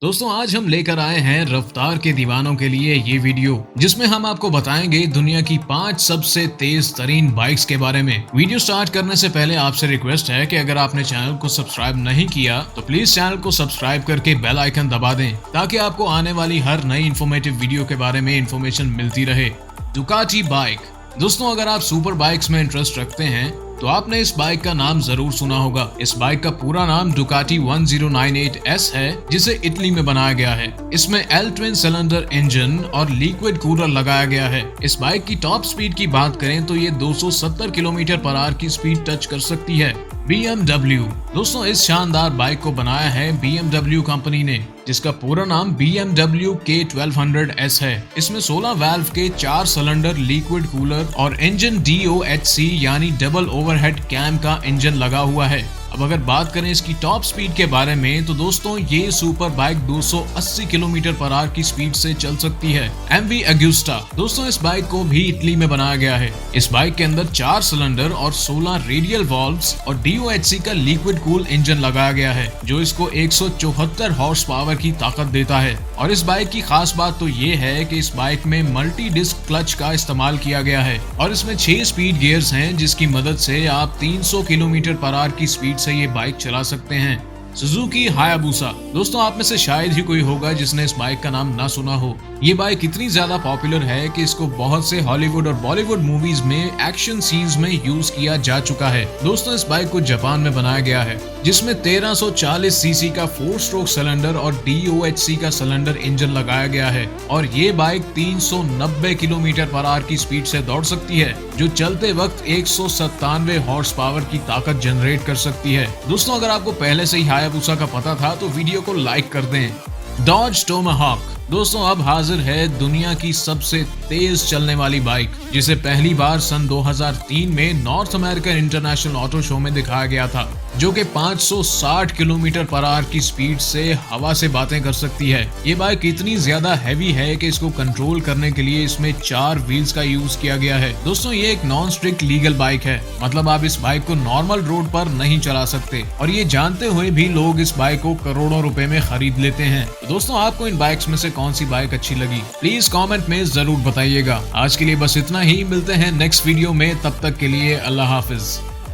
दोस्तों आज हम लेकर आए हैं रफ्तार के दीवानों के लिए ये वीडियो, जिसमें हम आपको बताएंगे दुनिया की 5 सबसे तेज तरीन बाइक्स के बारे में। वीडियो स्टार्ट करने से पहले आपसे रिक्वेस्ट है कि अगर आपने चैनल को सब्सक्राइब नहीं किया तो प्लीज चैनल को सब्सक्राइब करके बेल आइकन दबा दें, ताकि आपको आने वाली हर नई इन्फॉर्मेटिव वीडियो के बारे में इन्फॉर्मेशन मिलती रहे। Ducati bike. दोस्तों अगर आप सुपर बाइक्स में इंटरेस्ट रखते हैं तो आपने इस बाइक का नाम जरूर सुना होगा। इस बाइक का पूरा नाम डुकाटी 1098S है, जिसे इटली में बनाया गया है। इसमें L ट्विन सिलेंडर इंजन और लिक्विड कूलर लगाया गया है। इस बाइक की टॉप स्पीड की बात करें तो ये 270 किलोमीटर/आवर की स्पीड टच कर सकती है। BMW। दोस्तों इस शानदार बाइक को बनाया है BMW कंपनी ने, जिसका पूरा नाम BMW K1200S है। इसमें 16 वाल्व के 4 सिलेंडर लिक्विड कूलर और इंजन DOHC यानी डबल ओवरहेड कैम का इंजन लगा हुआ है। अब अगर बात करें इसकी टॉप स्पीड के बारे में तो दोस्तों ये सुपर बाइक 280 किलोमीटर/आवर की स्पीड से चल सकती है। MV Agusta. दोस्तों इस बाइक को भी इटली में बनाया गया है। इस बाइक के अंदर 4 सिलेंडर और 16 रेडियल वाल्व्स और DOHC का लिक्विड कूल इंजन लगाया गया है, जो इसको 174 हॉर्स पावर की ताकत देता है। और इस बाइक की खास बात तो ये है कि इस बाइक में मल्टी डिस्क क्लच का इस्तेमाल किया गया है और इसमें 6 स्पीड गियर्स हैं, जिसकी मदद से आप 300 किलोमीटर/आवर की स्पीड से ये बाइक चला सकते हैं। Suzuki Hayabusa. दोस्तों आप में से शायद ही कोई होगा जिसने इस बाइक का नाम ना सुना हो। ये बाइक इतनी ज्यादा पॉपुलर है कि इसको बहुत से हॉलीवुड और बॉलीवुड मूवीज में एक्शन सीन्स में यूज किया जा चुका है। दोस्तों इस बाइक को जापान में बनाया गया है, जिसमें 1340 सीसी का 4 स्ट्रोक सिलेंडर और DOHC का सिलेंडर इंजन लगाया गया है। और ये बाइक 390 किलोमीटर/आवर की स्पीड से दौड़ सकती है, जो चलते वक्त 197 हॉर्स पावर की ताकत जनरेट कर सकती है। दोस्तों अगर आपको पहले से ही हायाबुसा का पता था तो वीडियो को लाइक कर दें। Dodge Tomahawk. दोस्तों अब हाजिर है दुनिया की सबसे तेज चलने वाली बाइक, जिसे पहली बार सन 2003 में north American international auto show में दिखाया गया था, जो कि 560 किलोमीटर/आवर की स्पीड से हवा से बातें कर सकती है। ये बाइक इतनी ज्यादा हैवी है कि इसको कंट्रोल करने के लिए इसमें 4 व्हील्स का यूज किया गया है। दोस्तों ये एक नॉन स्ट्रिक्ट लीगल बाइक है, मतलब आप इस बाइक को नॉर्मल रोड पर नहीं चला सकते, और ये जानते हुए भी लोग इस बाइक को करोड़ों रुपए में खरीद लेते हैं। दोस्तों आपको इन बाइक्स में से कौन सी बाइक अच्छी लगी, प्लीज कमेंट में जरूर बताइएगा। आज के लिए बस इतना ही, मिलते हैं नेक्स्ट वीडियो में, तब तक के लिए अल्लाह हाफिज।